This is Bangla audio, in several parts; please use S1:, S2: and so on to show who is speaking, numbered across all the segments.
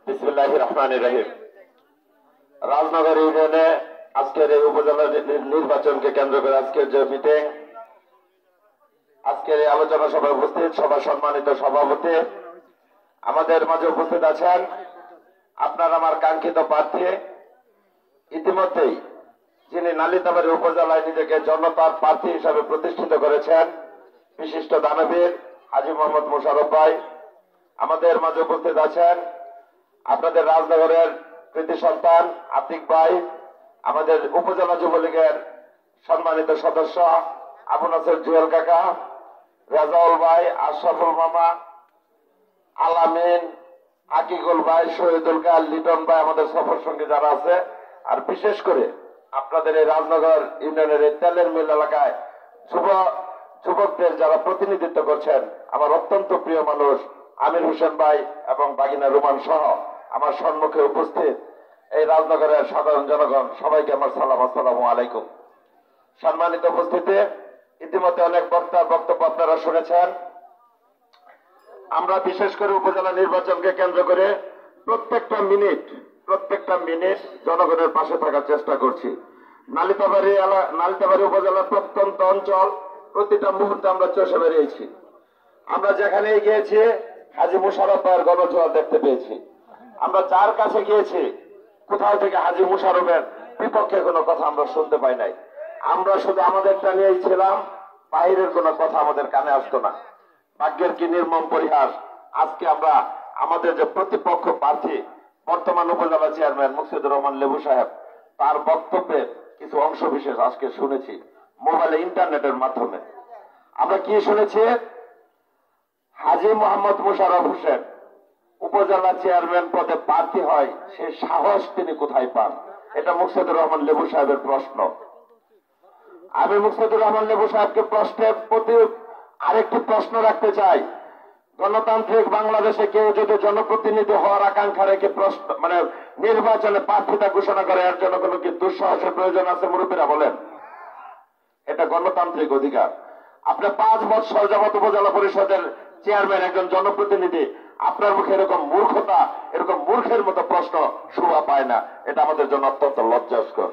S1: বিসমিল্লাহির রহমানির রহিম। রাজনগর ইউনিয়নে আজকের এই উপজেলা নির্বাচনকে কেন্দ্র করে আজকের যে মিটিং, আজকের এই আলোচনা সভায় উপস্থিত সবার সম্মানিত সভাপতি, আমাদের মাঝে উপস্থিত আছেন আপনার আমার কাঙ্ক্ষিত প্রার্থী, ইতিমধ্যেই যিনি নালিতাবাড়ী উপজেলায় নিজেকে জনতার প্রার্থী হিসাবে প্রতিষ্ঠিত করেছেন, বিশিষ্ট দানবীর হাজী মোহাম্মদ মোশাররফ ভাই। আমাদের মাঝে উপস্থিত আছেন আপনাদের রাজনগরের কৃতি সন্তান আতিক ভাই, আমাদের উপজেলা যুবলীগের সম্মানিত সদস্য আবু নাসের জুয়েল কাকা, রেজাউল ভাই, আশরাফুল মামা, আলামিন, আকিকুল ভাই, শহীদুল কাল, লিটন ভাই, আমাদের সফর সঙ্গী যারা আছে, আর বিশেষ করে আপনাদের এই রাজনগর ইউনিয়নের এই তেলের মিল এলাকায় যুবকদের যারা প্রতিনিধিত্ব করছেন, আমার অত্যন্ত প্রিয় মানুষ আমির হোসেন ভাই এবং বাগিনা রুমান সহ আমার সম্মুখে উপস্থিত এই রাজনগরের সাধারণ জনগণ, সবাইকে আমার সালাম, আসসালামু আলাইকুম। সম্মানিত উপস্থিতি, ইতিমধ্যে অনেক বক্তার বক্তব্য আপনারা শুনেছেন। আমরা বিশেষ করে উপজেলা নির্বাচনকে কেন্দ্র করে প্রত্যেকটা মিনিট জনগণের পাশে থাকার চেষ্টা করছি। নালিতাবাড়ী উপজেলার প্রত্যন্ত অঞ্চল প্রতিটা মুহূর্তে আমরা চষে বেরিয়েছি। আমরা যেখানে গিয়েছি হাজী মোশাররফ ভাইয়ের গণজোয়ার দেখতে পেয়েছি। আমরা যার কাছে গিয়েছি কোথাও থেকে হাজী মোশাররফের বিপক্ষে কোনো কথা আমরা শুনতে পাই নাই। আমরা শুধু আমাদেরটা নিয়েই ছিলাম, বাহিরের কোনো কথা আমাদের কানে আসতো না। ভাগ্যের কি নির্মম পরিহাস, আজকে আমরা আমাদের যে প্রতিপক্ষ প্রার্থী বর্তমান উপজেলা চেয়ারম্যান মুকসিদুর রহমান লেবু সাহেব, তার বক্তব্যের কিছু অংশ বিশেষ আজকে শুনেছি মোবাইলে, ইন্টারনেটের মাধ্যমে। আমরা কি শুনেছি? হাজী মোহাম্মদ মোশাররফ হোসেন উপজেলা চেয়ারম্যান পদে প্রার্থী হয়, সে সাহস তিনি কোথায় পান? এটা মুকসিদুর রহমান লেবু সাহেবের প্রশ্ন। আমি মুকসিদুর রহমান লেবু সাহেবকে প্রশ্নের প্রতি আরেকটি প্রশ্ন রাখতে চাই। গণতান্ত্রিক বাংলাদেশে কেউ যদি জনপ্রতিনিধি হওয়ার আকাঙ্ক্ষা রেখে নির্বাচনে প্রার্থিতা ঘোষণা করে, এর জন্য কোনো কি দুঃসাহসের প্রয়োজন আছে? মুরব্বীরা বলেন। এটা গণতান্ত্রিক অধিকার। আপনি 5 বছর যাবত উপজেলা পরিষদের চেয়ারম্যান, একজন জনপ্রতিনিধি, আপনার মুখে এরকম মূর্খতা, এরকম মূর্খের মতো প্রশ্ন শোভা পায় না। এটা আমাদের জন্য অত্যন্ত লজ্জাস্কর।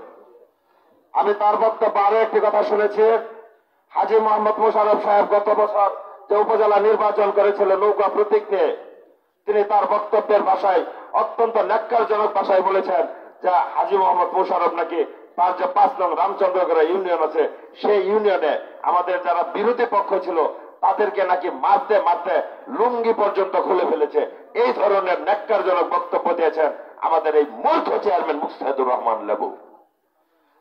S1: আমি তার বক্তব্য আরো একটি কথা শুনেছি। হাজী মোহাম্মদ মোশাররফ সাহেব গত বছর যে উপজেলা নির্বাচন করেছিল নৌকা প্রতীক নিয়ে, তিনি তার বক্তব্যের ভাষায় অত্যন্ত ন্যাক্কারজনক ভাষায় বলেছেন যে হাজী মোহাম্মদ মোশাররফ নাকি তার যে 5 নং রামচন্দ্রগড় ইউনিয়ন আছে, সেই ইউনিয়নে আমাদের যারা বিরোধী পক্ষ ছিল তাদেরকে নাকি মারতে মারতে লুঙ্গি পর্যন্ত খুলে ফেলেছে। এই ধরনের ন্যাক্কারজনক বক্তব্য দিয়েছেন আমাদের এই মূর্খ চেয়ারম্যান মুকসিদুর রহমান লেবু।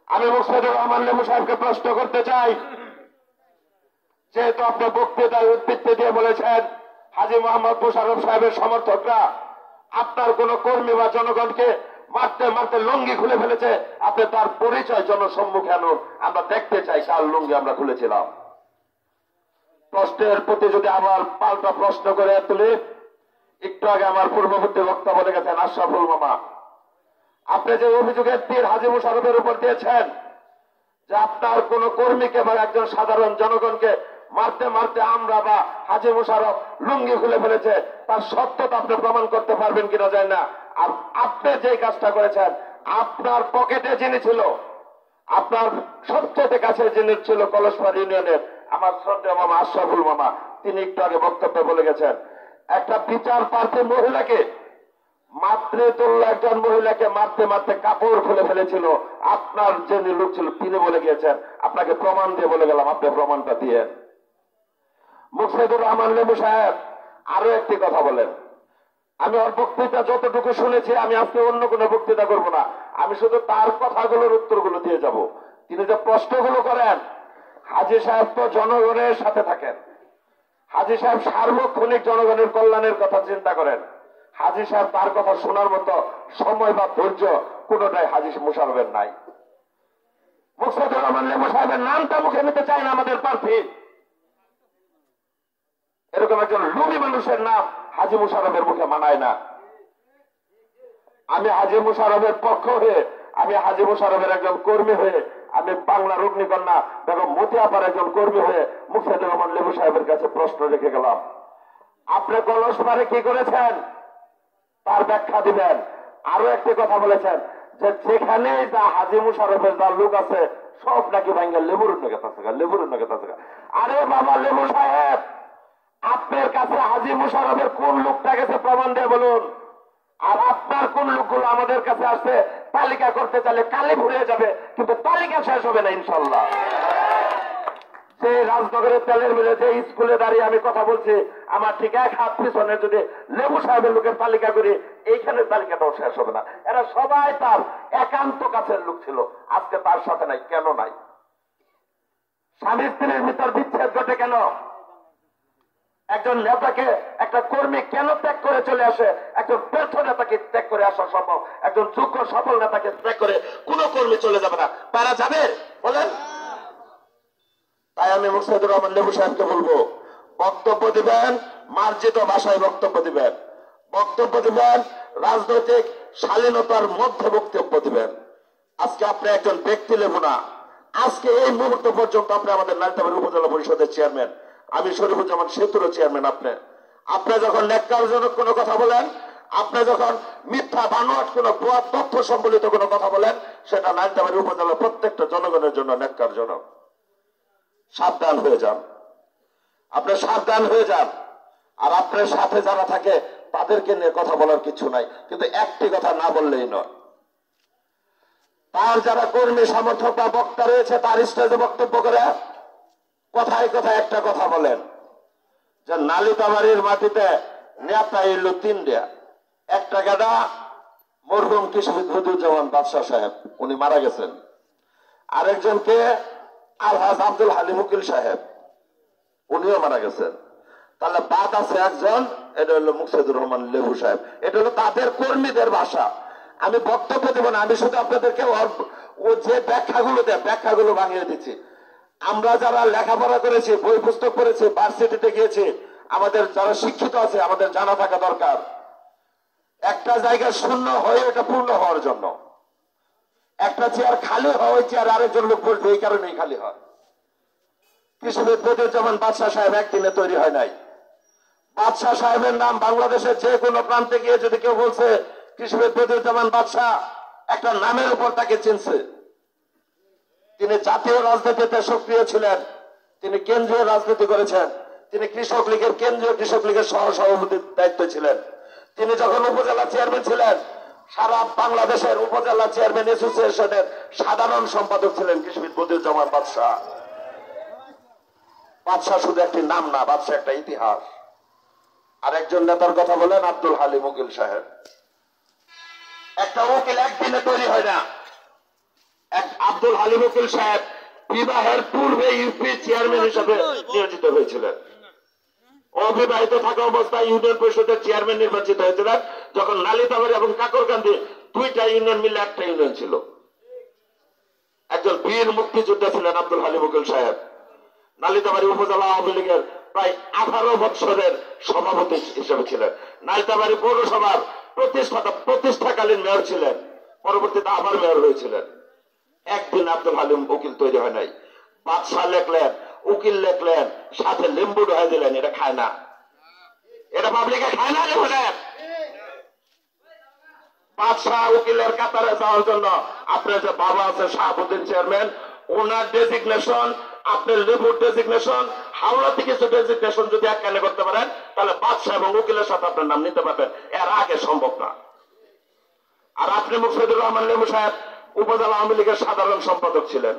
S1: আমি মুকসিদুর রহমান লেবু সাহেবকে প্রশ্ন করতে চাই, যেহেতু আপনি বক্তৃতায় উদ্বৃত্তি দিয়ে বলেছেন হাজী মোহাম্মদ মোশাররফ সাহেবের সমর্থকরা আপনার কোন কর্মী বা জনগণকে মারতে মারতে লুঙ্গি খুলে ফেলেছে, আপনি তার পরিচয় জনসম্মুখে আনুন, আমরা দেখতে চাই কার লুঙ্গি আমরা খুলেছিলাম। প্রশ্নের প্রতি যদি আবার পাল্টা প্রশ্ন করে তুলি, একটু আগে আমার পূর্ববর্তী বক্তা বলে গেছেন আশরাফুল মামা, আপনি যে অভিযোগের তীর হাজী মোশাররফের উপর দিয়েছেন যে আপনার কোন কর্মীকে বা একজন সাধারণ জনগণকে মারতে মারতে আমরা বা হাজী মোশাররফ লুঙ্গি খুলে ফেলেছে, তার সত্যতা আপনি প্রমাণ করতে পারবেন কিনা জানি না। আর আপনি যে কাজটা করেছেন, আপনার পকেটে যিনি ছিল, আপনার সবচেয়ে কাছে যিনি ছিল কলসপাড় ইউনিয়নের আমার শ্রদ্ধেয় মামা আশরাফুল মামা, তিনি একটু আগে বক্তব্যে বলে গেছেন একটা বিচার প্রার্থী মহিলাকে, মাতৃতুল্য একজন মহিলাকে মারতে মারতে কাপড় খুলে ফেলেছিল, আপনার যিনি লোক ছিল তিনি বলে গিয়েছেন, আপনাকে প্রমাণ দিয়ে বলে গেলাম, আপনি প্রমাণটা দিয়ে। মুকসিদুর রহমান লেবু সাহেব আরো একটি কথা বলেন। আমি ওর বক্তৃতা যতটুকু শুনেছি, আমি আজকে অন্য কোনো বক্তৃতা করব না, আমি শুধু তার কথাগুলোর উত্তরগুলো দিয়ে যাব। তিনি যে প্রশ্নগুলো করেন, হাজী সাহেব তো জনগণের সাথে থাকেন, হাজী সাহেব সার্বক্ষণিক জনগণের কল্যাণের কথা চিন্তা করেন। হাজী সাহেব তার কথা শোনার মতো সময় বা ধৈর্য কোনটাই হাজী মোশাররফের নাই। মুকসিদুর রহমান লেবু সাহেবের নামটা মুখে নিতে চায় না আমাদের প্রার্থী। এরকম একজন লোভী মানুষের নাম হাজী মোশাররফের মুখে মানায় না। আমি হাজী মোশাররফের পক্ষ হয়ে, আমি হাজী মোশাররফের একজন কর্মী হয়ে, আমি বাংলার অগ্নিকন্যা বেগম মতিয়াপার একজন কর্মী হয়ে মুকসিদুর রহমান লেবু সাহেবের কাছে প্রশ্ন রেখে গেলাম, আপনি কলসপাড়ে কি করেছেন? তার ব্যাখ্যা দিবেন। আরো একটি কথা বলেছেন যে যেখানে যা হাজী মুশারফের যা লোক আছে সব নাকি ভাঙ্গা লেবুর উন্নগত আছে, লেবুর উন্নগত আছে। আরে বাবা লেবু সাহেব, আপনার কাছে হাজী মুশারফের কোন লোকটা গেছে প্রমাণ দিয়ে বলুন। আর আপনার কোন লোকগুলো আমাদের কাছে আসছে তালিকা করতে চাইলে কালি ভরে যাবে, কিন্তু তালিকা শেষ হবে না ইনশাল্লাহ। যে রাজনগরের তেলের মিলে যে স্কুলে দাঁড়িয়ে আমি কথা বলছি, আমার ঠিক এক হাত পিছনে যদি লেবু সাহেবের লোকের তালিকা করি, এইখানে তালিকাটাও শেষ হবে না। এরা সবাই তার একান্ত কাছের লোক ছিল, আজকে তার সাথে নাই। কেন নাই? স্বামী স্ত্রীর ভিতর বিচ্ছেদ ঘটে কেন? একজন নেতাকে, একটা কর্মী কেন ত্যাগ করে চলে আসে? একজন ব্যর্থ নেতাকে ত্যাগ করে আসা সম্ভব, একজন যোগ্য সফল নেতাকে ত্যাগ করে কোন কর্মী চলে যাবে না। তারা যাবে বলেন? তাই আমি মুর্শিদুর রহমান লেবু সাহেবকে বলবো, বক্তব্য দিবেন মার্জিত ভাষায় বক্তব্য দিবেন, বক্তব্য দিবেন রাজনৈতিক শালীনতার মধ্যে বক্তব্য দিবেন। আজকে আপনি একজন ব্যক্তি লেবু না, আজকে এই মুহূর্ত পর্যন্ত আপনি আমাদের নালিতাবাড়ী উপজেলা পরিষদের চেয়ারম্যান, আমি শরীফুজ্জামান সেতুরও চেয়ারম্যান। আপনি যখন ন্যাক্কারজনক কোনো কথা বলেন, আপনি যখন মিথ্যা বানোয়াট কোনো ভুয়া তথ্য সম্বলিত কোনো কথা বলেন, সেটা নালিতাবাড়ী উপজেলার প্রত্যেকটা জনগণের জন্য ন্যাক্কারজনক। সাবধান হয়ে যান, আপনি সাবধান হয়ে যান। আর আপনার সাথে যারা থাকে তাদেরকে নিয়ে কথা বলার কিছু নাই, কিন্তু একটি কথা না বললেই নয়। তার যারা কর্মী সমর্থক বা বক্তা রয়েছে, তার স্টেজে বক্তব্য করে কথায় কথায় একটা কথা বলেন যে নালিতাবাড়ির মাটিতে নেতা এল তিনটা। একটা গাদা মরহুম কিশোরুজ্জামান বাদশাহ সাহেব, উনি মারা গেছেন। আরেকজনকে আলহাজ আব্দুল হালিম উকিল সাহেব, উনিও মারা গেছেন। তাহলে বাদ আছে একজন, এটা হলো মুর্শিদুর রহমান লেবু সাহেব। এটা হলো তাদের কর্মীদের ভাষা। আমি বক্তব্য দেব না, আমি শুধু আপনাদেরকে ও যে ব্যাখ্যাগুলো দেয় ব্যাখ্যাগুলো ভাঙিয়ে দিচ্ছি। আমরা যারা লেখাপড়া করেছি, বই পুস্তক পড়েছি, ভার্সিটিতে গিয়েছি, আমাদের যারা শিক্ষিত আছে, আমাদের জানা থাকা দরকার একটা জায়গা শূন্য হয়ে এটা পূর্ণ হওয়ার জন্য। একটা চেয়ার খালি হয়, ওই চেয়ার আরেকজন লোক বসবে, এই কারণেই খালি হয়। কৃষিবিদ বদিউজ্জামান বাদশাহ সাহেব একদিনে তৈরি হয় নাই। বাদশাহ সাহেবের নাম বাংলাদেশের যে কোনো প্রান্তে গিয়ে যদি কেউ বলছে কৃষিবিদ বদিউজ্জামান বাদশাহ, একটা নামের উপর তাকে চিনছে। তিনি জাতীয় রাজনীতিতে সক্রিয় ছিলেন, তিনি কেন্দ্রীয় রাজনীতি করেছেন, তিনি কৃষক লীগের কেন্দ্রীয় কৃষক লীগের সহ সভাপতির দায়িত্ব ছিলেন। তিনি যখন উপজেলা চেয়ারম্যান ছিলেন, সারা বাংলাদেশের উপজেলা চেয়ারম্যান অ্যাসোসিয়েশনের সাধারণ সম্পাদক ছিলেন কৃষিবিদ বদিউজ্জামান বাদশাহ। বাদশাহ শুধু একটি নাম না, বাদশাহ একটা ইতিহাস। আর একজন নেতার কথা বলেন আব্দুল হালিম উকিল সাহেব। একটা উকিল একদিনে তৈরি হয় না। আব্দুল হালিম উকিল সাহেব বিবাহের পূর্বে ইউপি চেয়ারম্যান হিসেবে নিয়োজিত হয়েছিলেন। অবিবাহিত থাকা অবস্থায় ইউনিয়ন পরিষদের চেয়ারম্যান নির্বাচিত হয়েছিলেন, যখন নালিতাবাড়ী এবং কাকরকান্দি দুইটা ইউনিয়ন মিলে একটা ইউনিয়ন ছিল। একজন বীর মুক্তিযোদ্ধা ছিলেন আব্দুল হালিম উকিল সাহেব। নালিতাবাড়ী উপজেলা আওয়ামী লীগের প্রায় 18 বছরের সভাপতি হিসেবে ছিলেন। নালিতাবাড়ী পৌরসভার প্রতিষ্ঠাকালীন মেয়র ছিলেন, পরবর্তীতে আবার মেয়র হয়েছিলেন। একদিন আব্দুল হালিম উকিল তৈরি হয় নাই। বাদশাহ লেখলেন, উকিল লেখলেন, সাথে লেম্বু ঢাই দিলেন। এটা খায় না, এটা পাবলিকে খায় না। লেবু সাহেব, বাদশাহ উকিলের কাতারে যাওয়ার জন্য আপনার যে বাবা আছে শাহাবুদ্দিন চেয়ারম্যান, ওনার ডেজিগনেশন, আপনার লেবুর ডেজিগনেশন, হাওড়া থেকে কিছু ডেজিগনেশন যদি এক কানে করতে পারেন, তাহলে বাদশাহ এবং উকিলের সাথে আপনার নাম নিতে পারবেন। এর আগে সম্ভব না। আর আপনি মুর্শিদুর রহমান লেবু সাহেব উপজেলা আওয়ামী লীগের সাধারণ সম্পাদক ছিলেন।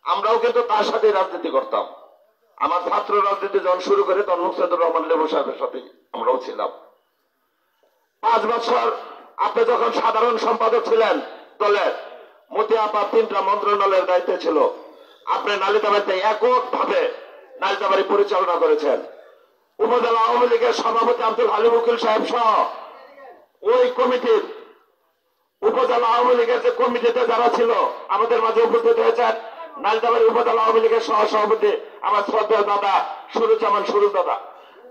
S1: আমরাও কিন্তু তার সাথে রাজনীতি করতাম। আমার ছাত্র রাজনীতি যখন শুরু করি, তখন মুর্শিদুর রহমান লেবু সাহেবের সাথে আমরাও ছিলাম। 5 বছর আপনি যখন সাধারণ সম্পাদক ছিলেন দলের, মতিয়াপা 3টা মন্ত্রণালয়ের দায়িত্বে ছিল। আপনি নালিতাবাড়িতে এককভাবে নালিতাবাড়ি পরিচালনা করেছেন। উপজেলা আওয়ামী লীগের সভাপতি আব্দুল হালিম উকিল সাহেব সহ ওই কমিটির, উপজেলা আওয়ামী লীগের যে কমিটিতে যারা ছিল আমাদের মাঝে উপস্থিত হয়েছেন। নালিতাবাড়ি উপজেলা আওয়ামী লীগের সহ সভাপতি আমার শ্রদ্ধেয় দাদা সুরুজ্জামান সুরুজ দাদা।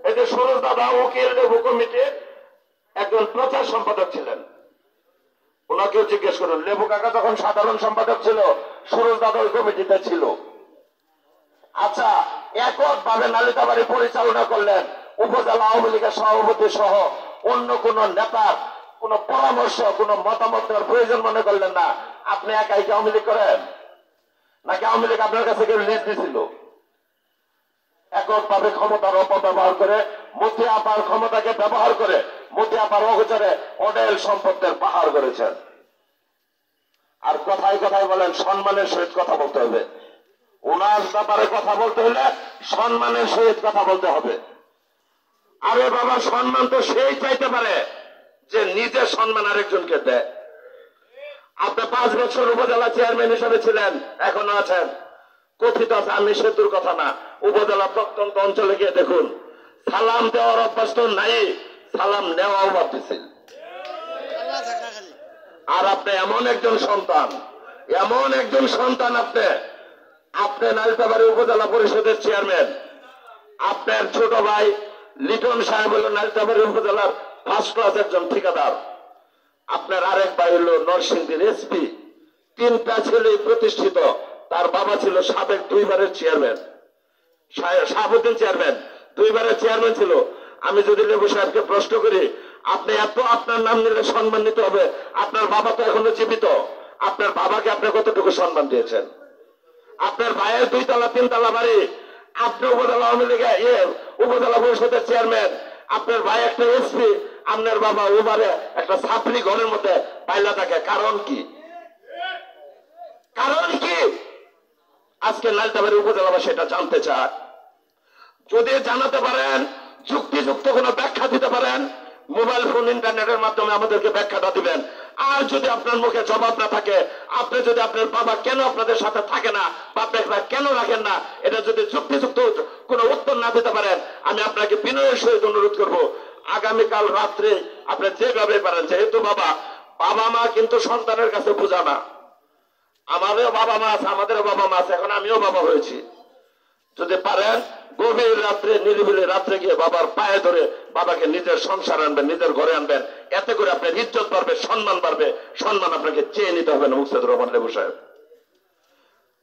S1: এই যে সুরুজ দাদা উকিল লেবু কমিটির একজন প্রচার সম্পাদক ছিলেন। ওনাকেও জিজ্ঞেস করুন, লেবু কাকা যখন সাধারণ সম্পাদক ছিল, সুরজ দাদা ওই কমিটিতে ছিল। আচ্ছা, এককভাবে নালিতাবাড়ি পরিচালনা করলেন উপজেলা আওয়ামী লীগের সভাপতি সহ অন্য কোন নেতার কোন পরামর্শ কোন মতামত নেওয়ার প্রয়োজন মনে করলেন না? আপনি একাই কি আওয়ামী লীগ করেন, নাকি আওয়ামী লীগ আপনার কাছে কেউ লিস্ট দিছিল? এককভাবে ক্ষমতার অপব্যবহার করে, মোদি আপার ক্ষমতাকে ব্যবহার করে মোদি আপার অগোচরে অডেল সম্পত্তির পাহাড় করেছেন। আর কথায় কথায় বলেন সম্মানের সহিত কথা বলতে হবে। ওনার ব্যাপারে কথা বলতে হলে সম্মানের সহিত কথা বলতে হবে। আরে বাবা, সম্মান তো সেই চাইতে পারে যে নিজের সম্মান আরেকজনকে দেয়। আপনি 5 বছর উপজেলা চেয়ারম্যান হিসেবে ছিলেন, এখনো আছেন। কথিত আছে, আমি সেতুর কথা না, উপজেলা প্রত্যন্ত অঞ্চলে গিয়ে দেখুন, সালাম দেওয়ার অভ্যাস তো নাই, সালাম নেওয়াও বাদ দিছে। আর আপনি এমন একজন সন্তান, এমন একজন সন্তান, আপনি নালিতাবাড়ি উপজেলা পরিষদের চেয়ারম্যান। আপনার ছোট ভাই লিটন সাহেব হল নালিতাবাড়ি উপজেলার ফার্স্ট ক্লাস একজন ঠিকাদার। আপনার আরেক ভাই হল নরসিংদীর এসপি। 3টা ছেলে প্রতিষ্ঠিত। তার বাবা ছিল সাবেক 2বারের চেয়ারম্যান, শাহাবুদ্দিন চেয়ারম্যান, 2বারের চেয়ারম্যান ছিল। আমি যদি লেবু সাহেবকে প্রশ্ন করি, আপনি এত আপনার নাম নিলে সম্মান নিতে হবে, আপনার বাবা তো এখনো জীবিত, আপনার বাবাকে আপনি কতটুকু সম্মান দিয়েছেন? আপনার ভাইয়ের 2 তলা 3 তলা বাড়ি, আপনি উপজেলা আওয়ামী লীগের উপজেলা পরিষদের চেয়ারম্যান, আপনার ভাই একটা এসপি, আপনার বাবা ওবারে একটা ছাত্রী ঘরের মধ্যে পাইলা থাকে। কারণ কি? কারণ কি? আজকে নালিতাবাড়ি উপজেলাবাসী এটা জানতে চায়। যদি জানাতে পারেন, যুক্তিযুক্ত কোন ব্যাখ্যা দিতে পারেন, মোবাইল ফোন ইন্টারনেটের মাধ্যমে আমাদেরকে ব্যাখ্যাটা দিবেন। আর যদি আপনার মুখে জবাব না থাকে, আপনি যদি আপনার বাবা কেন আপনাদের সাথে থাকে না বা আপনারা কেন রাখেন না, এটা যদি যুক্তিযুক্ত কোন উত্তর না দিতে পারেন, আমি আপনাকে বিনয়ের সহিত অনুরোধ করব, আগামীকাল রাত্রে আপনি যেভাবে পারেন, যেহেতু বাবা মা কিন্তু সন্তানের কাছে বোঝা না। আমাদেরও বাবা মা আছে, আমাদেরও বাবা মা আছে, এখন আমিও বাবা হয়েছি। যদি পারেন গভীর রাত্রে, নিরিবিলি রাত্রে গিয়ে বাবার পায়ে ধরে বাবাকে নিজের সংসার আনবেন, নিজের ঘরে আনবেন। এতে করে আপনার ইজ্জত বাড়বে, সম্মান বাড়বে। সম্মান আপনাকে চেয়ে নিতে হবে না। মুকসেদুর রহমান লেবু সাহেব,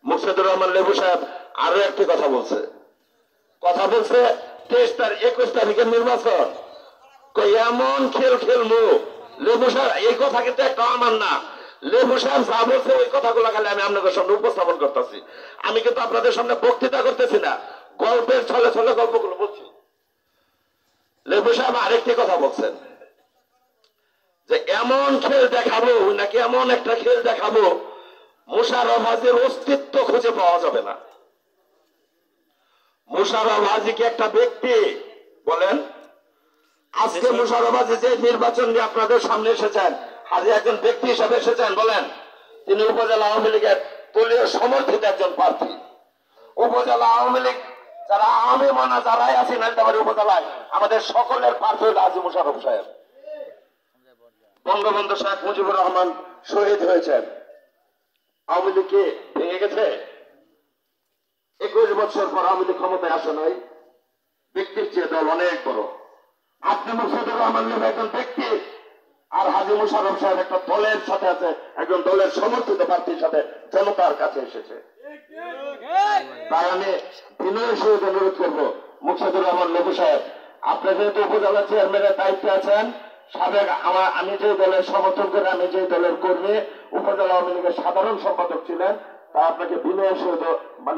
S1: মুকসেদুর রহমান লেবু সাহেব আরো একটি কথা বলছে 21 তারিখের নির্বাচন, এমন খেল খেলবো। লেবু সাহেব এই কথা কিন্তু একটা আমার না, লেবু সাহেব যা বলছে ওই কথাগুলো খালি আমি আপনাদের সামনে উপস্থাপন করতেছি। আমি কিন্তু আপনাদের সামনে বক্তৃতা করতেছি না, গল্পের ছলে ছলে গল্পগুলো বলছি। লেবু সাহেব আরেকটি কথা বলছেন যে এমন খেল দেখাবো, নাকি এমন একটা খেল দেখাবো মোশাররফ হাজির অস্তিত্ব খুঁজে পাওয়া যাবে না। মোশাররফ হাজি কি একটা ব্যক্তি? বলেন, আজকে মোশাররফ হাজি যে নির্বাচন নিয়ে আপনাদের সামনে এসেছেন, হাজি একজন ব্যক্তি হিসেবে এসেছেন। বলেন, তিনি উপজেলা আওয়ামী লীগের দলীয় সমর্থিত একজন প্রার্থী। উপজেলা আওয়ামী লীগ যারা আওয়ামী মনা যারাই আছি নালিতাবাড়ি উপজেলায়, আমাদের সকলের প্রার্থী হল হাজি মোশাররফ সাহেব। বঙ্গবন্ধু শেখ মুজিবুর রহমান শহীদ হয়েছেন, আওয়ামী লীগ কি ভেঙে গেছে? 21 বছর পর আওয়ামী লীগ ক্ষমতায় আসে নাই। ব্যক্তির চেয়ে দল অনেক বড়। আপনি মুকসেদুর রহমান লেবু একজন ব্যক্তি, আর হাজি মোশাররফ সাহেব একটা দলের সাথে আছে, একজন দলের সমর্থিত প্রার্থীর সাথে জনতার কাছে এসেছে। তাই আমি বিনয়ের সহিত অনুরোধ করবো, মুকসেদুর রহমান লেবু সাহেব, আপনি যেহেতু উপজেলা চেয়ারম্যানের দায়িত্বে আছেন, সাবেক আমি যে দলের সমর্থন করে, আমি যে দলের কর্মী, উপজেলা আওয়ামী লীগের সাধারণ সম্পাদক ছিলেন, তা আপনাকে বিনয়ের সহিত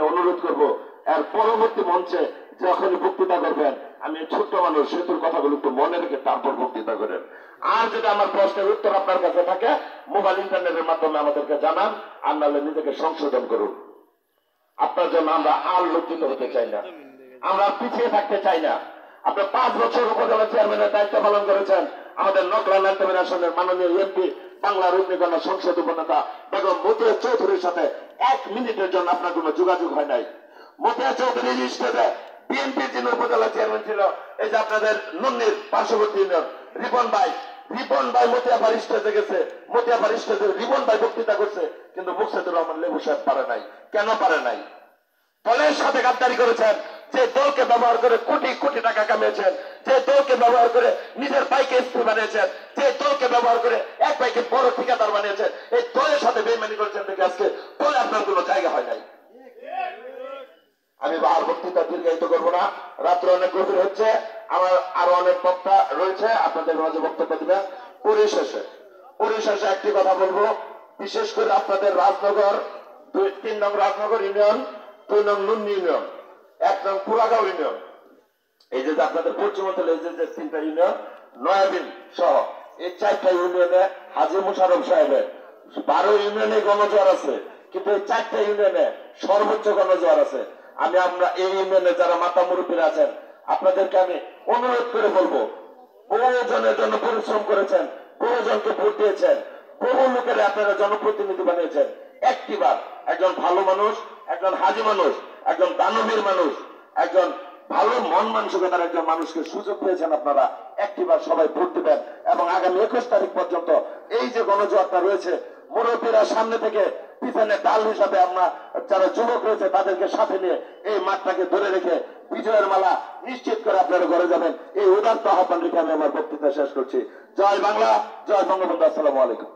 S1: অনুরোধ করবো, এর পরবর্তী মঞ্চে যখন বক্তৃতা করবেন, আমি ছোট্ট মানুষ, সেতুর কথাগুলো একটু মনে রেখে তারপর বক্তৃতা করেন। আর যদি আমার প্রশ্নের উত্তর আপনার কাছে থাকে, মোবাইল ইন্টারনেটের মাধ্যমে আমাদেরকে জানান, আর নাহলে নিজেকে সংশোধন করুন। আপনার জন্য আমরা আর লজ্জিত হতে চাই না, আমরা পিছিয়ে থাকতে চাই না। আপনি 5 বছর উপজেলা চেয়ারম্যানের দায়িত্ব পালন করেছেন। আমাদের নকলা নান্তাবাড়ি আসনের মাননীয় এমপি, বাংলার অগ্নিকন্যা সংসদ উপনেতা বেগম মতিয়া চৌধুরীর সাথে 1 মিনিটের জন্য আপনার কোনো যোগাযোগ হয় নাই। মতিয়া চৌধুরীর স্টেজে বিএনপির যিনি উপজেলা চেয়ারম্যান ছিল, এই যে আপনাদের নন্দির পার্শ্ববর্তী ইউনিয়ন রিপন ভাই মতিয়াপাড় স্টেজে গেছে, মতিয়াপাড় স্টেজে রিপন ভাই বক্তৃতা করছে, কিন্তু মুকসেদুর রহমান লেবু সাহেব পারে নাই। কেন পারে নাই? দলের সাথে গাদ্দারি করেছেন, যে দলকে ব্যবহার করে কোটি কোটি টাকা কামিয়েছেন, যে দলকে ব্যবহার করে নিজের ভাইকে এসপি বানিয়েছেন, যে দলকে ব্যবহার করে এক ভাইকে বড় ঠিকাদার বানিয়েছেন, এই দলের সাথে বেইমানি করেছেন দেখে আজকে দলে আপনার কোনো জায়গা হয় নাই। আমি আর বক্তৃতা দীর্ঘায়িত করবো না, রাত্র অনেক গভীর হচ্ছে। আমার আরো অনেক বক্তা রয়েছে, আপনাদের মাঝে বক্তব্য দিবেন। পরিশেষে একটি কথা বলবো, বিশেষ করে আপনাদের রাজনগর 3 নং রাজনগর ইউনিয়ন, 2 নং নুন্নি ইউনিয়ন, 1 নং পুরাগাঁও ইউনিয়ন, এই যে আপনাদের পশ্চিমাঞ্চলে যে 3টা ইউনিয়ন, নয়াবিল সহ এই 4টা ইউনিয়নে হাজী মুশাররফ সাহেবের 12 ইউনিয়নে গণজোয়ার আছে, কিন্তু এই 4টা ইউনিয়নে সর্বোচ্চ গণজোয়ার আছে। আমরা এই ইউনিয়নে যারা মাতা মুরব্বীরা আছেন, আপনাদেরকে আমি অনুরোধ করে বলবো, বহুজনের জন্য পরিশ্রম করেছেন, বহুজনকে ভোট দিয়েছেন, বহু লোকের আপনারা জনপ্রতিনিধি বানিয়েছেন। একটিবার একজন ভালো মানুষ, একজন হাজী মানুষ, একজন দানবীর মানুষ, একজন ভালো মন মানসিকতার একজন মানুষকে সুযোগ পেয়েছেন আপনারা। একটিবার সবাই ভোট দিবেন এবং আগামী 21 তারিখ পর্যন্ত এই যে গণজোয়ারটা রয়েছে, মুরব্বীরা সামনে থেকে পিছনে ডাল হিসাবে আমরা যারা যুবক রয়েছে তাদেরকে সাথে নিয়ে এই মাঠটাকে ধরে রেখে বিজয়ের মালা নিশ্চিত করে আপনারা ঘরে যাবেন। এই উদাত্ত আহ্বান রেখে আমি আমার বক্তৃতা শেষ করছি। জয় বাংলা, জয় বঙ্গবন্ধু। আসসালামু আলাইকুম।